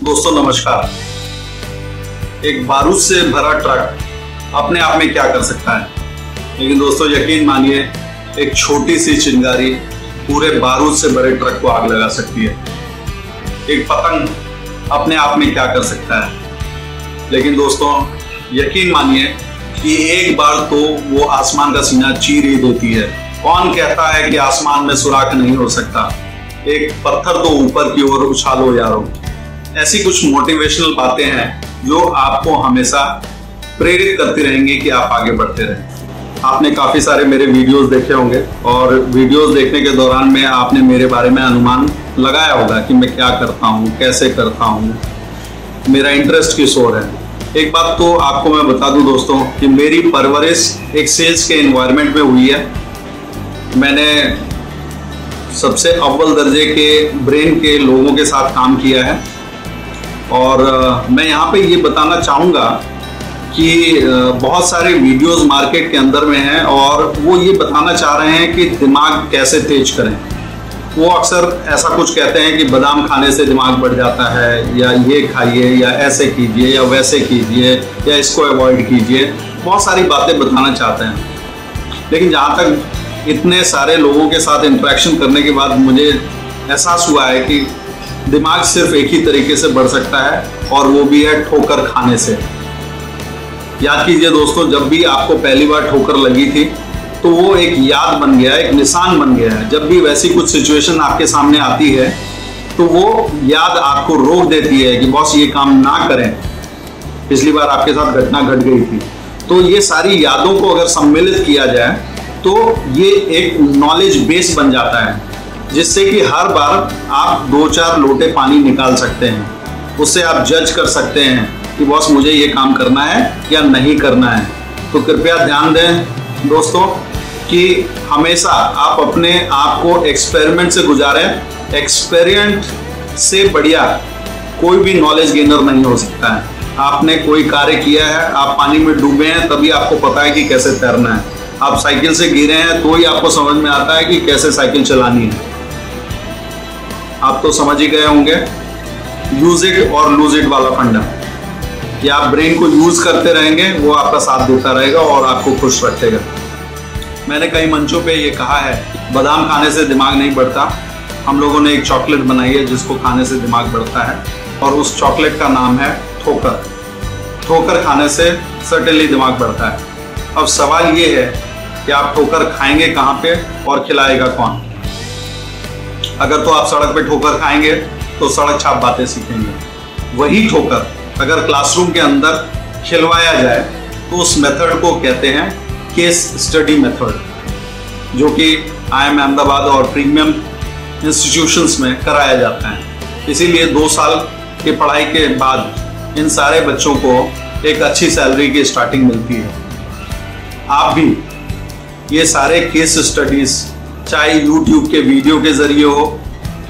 दोस्तों नमस्कार। एक बारूद से भरा ट्रक अपने आप में क्या कर सकता है, लेकिन दोस्तों यकीन मानिए एक छोटी सी चिंगारी पूरे बारूद से भरे ट्रक को आग लगा सकती है। एक पतंग अपने आप में क्या कर सकता है, लेकिन दोस्तों यकीन मानिए कि एक बार तो वो आसमान का सीना चीर ही देती है। कौन कहता है कि आसमान में सुराख नहीं हो सकता, एक पत्थर तो ऊपर की ओर उछालो यारो। ऐसी कुछ मोटिवेशनल बातें हैं जो आपको हमेशा प्रेरित करती रहेंगी कि आप आगे बढ़ते रहें। आपने काफी सारे मेरे वीडियोस देखे होंगे और वीडियोस देखने के दौरान में आपने मेरे बारे में अनुमान लगाया होगा कि मैं क्या करता हूँ, कैसे करता हूँ, मेरा इंटरेस्ट किस ओर है। एक बात तो आपको मैं बता दूं दोस्तों कि मेरी परवरिश एक सेल्स के एनवायरनमेंट में हुई है। मैंने सबसे अव्वल दर्जे के ब्रेन के लोगों के साथ काम किया है और मैं यहाँ पे ये बताना चाहूँगा कि बहुत सारे वीडियोस मार्केट के अंदर में हैं और वो ये बताना चाह रहे हैं कि दिमाग कैसे तेज करें। वो अक्सर ऐसा कुछ कहते हैं कि बादाम खाने से दिमाग बढ़ जाता है, या ये खाइए, या ऐसे कीजिए, या वैसे कीजिए, या इसको अवॉइड कीजिए। बहुत सारी बातें बताना चाहते हैं, लेकिन जहाँ तक इतने सारे लोगों के साथ इंटरेक्शन करने के बाद मुझे एहसास हुआ है कि दिमाग सिर्फ एक ही तरीके से बढ़ सकता है और वो भी है ठोकर खाने से। याद कीजिए दोस्तों, जब भी आपको पहली बार ठोकर लगी थी तो वो एक याद बन गया, एक निशान बन गया है। जब भी वैसी कुछ सिचुएशन आपके सामने आती है तो वो याद आपको रोक देती है कि बॉस ये काम ना करें, पिछली बार आपके साथ घटना घट गई थी। तो ये सारी यादों को अगर सम्मिलित किया जाए तो ये एक नॉलेज बेस बन जाता है, जिससे कि हर बार आप 2-4 लोटे पानी निकाल सकते हैं। उससे आप जज कर सकते हैं कि बॉस मुझे ये काम करना है या नहीं करना है। तो कृपया ध्यान दें दोस्तों कि हमेशा आप अपने आप को एक्सपेरिमेंट से गुजारें। एक्सपेरिमेंट से बढ़िया कोई भी नॉलेज गेनर नहीं हो सकता है। आपने कोई कार्य किया है, आप पानी में डूबे हैं, तभी आपको पता है कि कैसे तैरना है। आप साइकिल से गिरे हैं तो ही आपको समझ में आता है कि कैसे साइकिल चलानी है। आप तो समझ ही गए होंगे यूज इट और लूज इट वाला फंडा, कि आप ब्रेन को यूज करते रहेंगे, वो आपका साथ देता रहेगा और आपको खुश रखेगा। मैंने कई मंचों पे ये कहा है, बादाम खाने से दिमाग नहीं बढ़ता। हम लोगों ने एक चॉकलेट बनाई है जिसको खाने से दिमाग बढ़ता है और उस चॉकलेट का नाम है ठोकर। ठोकर खाने से सर्टेनली दिमाग बढ़ता है। अब सवाल ये है कि आप ठोकर खाएंगे कहाँ पे और खिलाएगा कौन। अगर तो आप सड़क पे ठोकर खाएंगे तो सड़क छाप बातें सीखेंगे। वही ठोकर अगर क्लासरूम के अंदर खिलवाया जाए तो उस मेथड को कहते हैं केस स्टडी मेथड, जो कि IIM अहमदाबाद और प्रीमियम इंस्टीट्यूशंस में कराया जाता है। इसीलिए 2 साल की पढ़ाई के बाद इन सारे बच्चों को एक अच्छी सैलरी की स्टार्टिंग मिलती है। आप भी ये सारे केस स्टडीज चाहे YouTube के वीडियो के जरिए हो,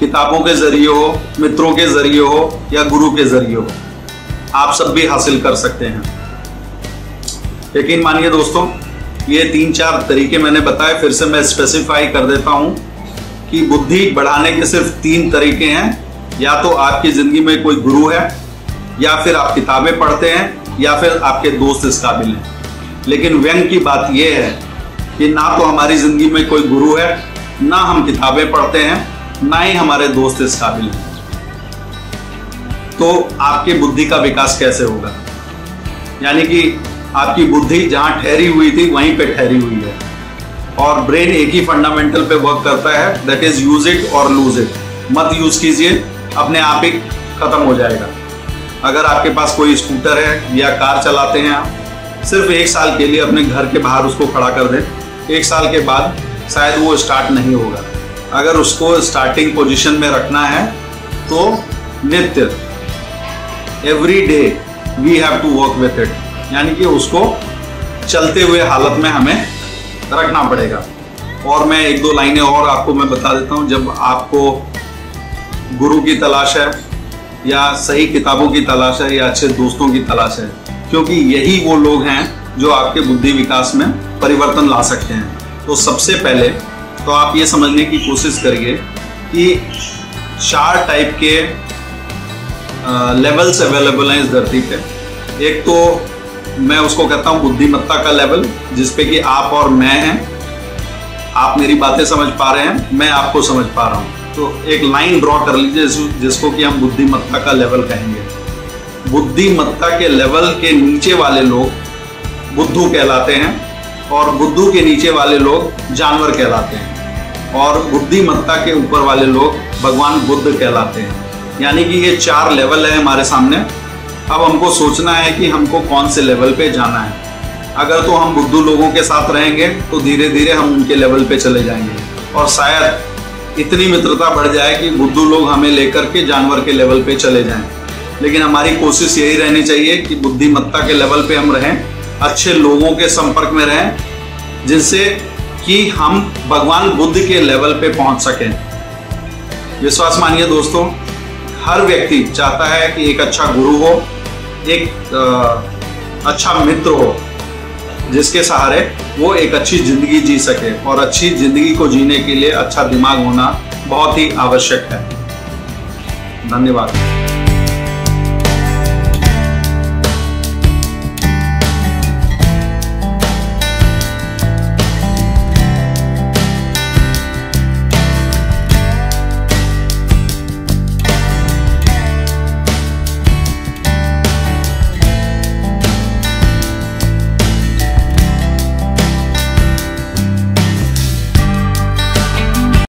किताबों के जरिए हो, मित्रों के जरिए हो या गुरु के जरिए हो, आप सब भी हासिल कर सकते हैं। यकीन मानिए दोस्तों, ये 3-4 तरीके मैंने बताए, फिर से मैं स्पेसिफाई कर देता हूं कि बुद्धि बढ़ाने के सिर्फ 3 तरीके हैं। या तो आपकी जिंदगी में कोई गुरु है, या फिर आप किताबें पढ़ते हैं, या फिर आपके दोस्त इस काबिल हैं। लेकिन व्यंग की बात यह है कि ना तो हमारी जिंदगी में कोई गुरु है, ना हम किताबें पढ़ते हैं, ना ही हमारे दोस्त इस काबिल हैं। तो आपकी बुद्धि का विकास कैसे होगा? यानी कि आपकी बुद्धि जहां ठहरी हुई थी वहीं पे ठहरी हुई है और ब्रेन एक ही फंडामेंटल पे वर्क करता है, दैट इज यूज इट और लूज इट। मत यूज कीजिए, अपने आप ही खत्म हो जाएगा। अगर आपके पास कोई स्कूटर है या कार चलाते हैं आप, सिर्फ 1 साल के लिए अपने घर के बाहर उसको खड़ा कर दें। 1 साल के बाद शायद वो स्टार्ट नहीं होगा। अगर उसको स्टार्टिंग पोजीशन में रखना है तो नित्य every day we have to work with it, यानी कि उसको चलते हुए हालत में हमें रखना पड़ेगा। और मैं 1-2 लाइनें और आपको मैं बता देता हूँ। जब आपको गुरु की तलाश है, या सही किताबों की तलाश है, या अच्छे दोस्तों की तलाश है, क्योंकि यही वो लोग हैं जो आपके बुद्धि विकास में परिवर्तन ला सकते हैं। तो सबसे पहले तो आप ये समझने की कोशिश करिए कि 4 टाइप के लेवल्स अवेलेबल हैं इस धरती पे। एक तो मैं उसको कहता हूँ बुद्धिमत्ता का लेवल, जिसपे कि आप और मैं हैं। आप मेरी बातें समझ पा रहे हैं, मैं आपको समझ पा रहा हूँ। तो एक लाइन ड्रॉ कर लीजिए जिसको कि हम बुद्धिमत्ता का लेवल कहेंगे। बुद्धिमत्ता के लेवल के नीचे वाले लोग बुद्धू कहलाते हैं और बुद्धू के नीचे वाले लोग जानवर कहलाते हैं और बुद्धिमत्ता के ऊपर वाले लोग भगवान बुद्ध कहलाते हैं। यानी कि ये 4 लेवल है हमारे सामने। अब हमको सोचना है कि हमको कौन से लेवल पे जाना है। अगर तो हम बुद्धू लोगों के साथ रहेंगे तो धीरे धीरे हम उनके लेवल पे चले जाएंगे और शायद इतनी मित्रता बढ़ जाए कि बुद्धू लोग हमें लेकर के जानवर के लेवल पे चले जाएं। लेकिन हमारी कोशिश यही रहनी चाहिए कि बुद्धिमत्ता के लेवल पे हम रहें, अच्छे लोगों के संपर्क में रहें, जिनसे कि हम भगवान बुद्ध के लेवल पे पहुंच सकें। विश्वास मानिए दोस्तों, हर व्यक्ति चाहता है कि एक अच्छा गुरु हो, एक अच्छा मित्र हो, जिसके सहारे वो एक अच्छी जिंदगी जी सके। और अच्छी जिंदगी को जीने के लिए अच्छा दिमाग होना बहुत ही आवश्यक है। धन्यवाद।